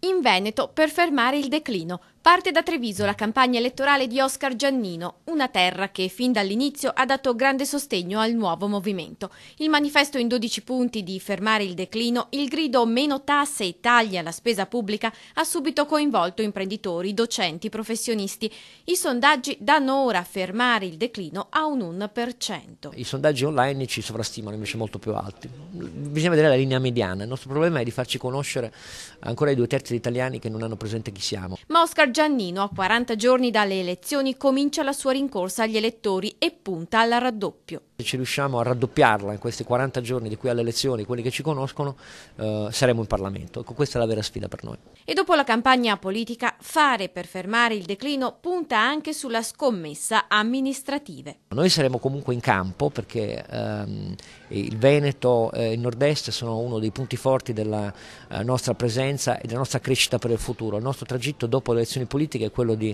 In Veneto per fermare il declino. Parte da Treviso la campagna elettorale di Oscar Giannino, una terra che fin dall'inizio ha dato grande sostegno al nuovo movimento. Il manifesto in 12 punti di fermare il declino, il grido meno tasse e tagli alla spesa pubblica ha subito coinvolto imprenditori, docenti, professionisti. I sondaggi danno ora a fermare il declino a un 1%. I sondaggi online ci sovrastimano invece molto più alti. Bisogna vedere la linea mediana. Il nostro problema è di farci conoscere ancora ai 2/3 degli italiani che non hanno presente chi siamo. Ma Oscar Giannino, a 40 giorni dalle elezioni, comincia la sua rincorsa agli elettori e punta al raddoppio. Se ci riusciamo a raddoppiarla in questi 40 giorni di qui alle elezioni, quelli che ci conoscono, saremo in Parlamento. Ecco, questa è la vera sfida per noi. E dopo la campagna politica, fare per fermare il declino punta anche sulla scommessa amministrative. Noi saremo comunque in campo perché il Veneto e il Nord-Est sono uno dei punti forti della nostra presenza e della nostra crescita per il futuro. Il nostro tragitto dopo le elezioni politiche è quello di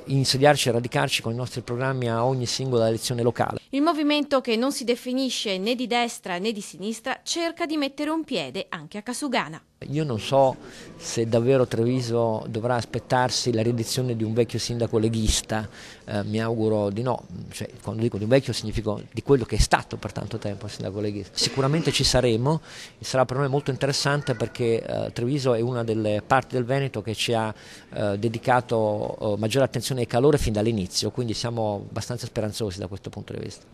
insediarci e radicarci con i nostri programmi a ogni singola elezione locale. Il movimento, che non si definisce né di destra né di sinistra, cerca di mettere un piede anche a Casugana. Io non so se davvero Treviso dovrà aspettarsi la rielezione di un vecchio sindaco leghista, mi auguro di no, quando dico di un vecchio significo di quello che è stato per tanto tempo il sindaco leghista. Sicuramente ci saremo e sarà per noi molto interessante perché Treviso è una delle parti del Veneto che ci ha dedicato maggiore attenzione e calore fin dall'inizio, quindi siamo abbastanza speranzosi da questo punto di vista.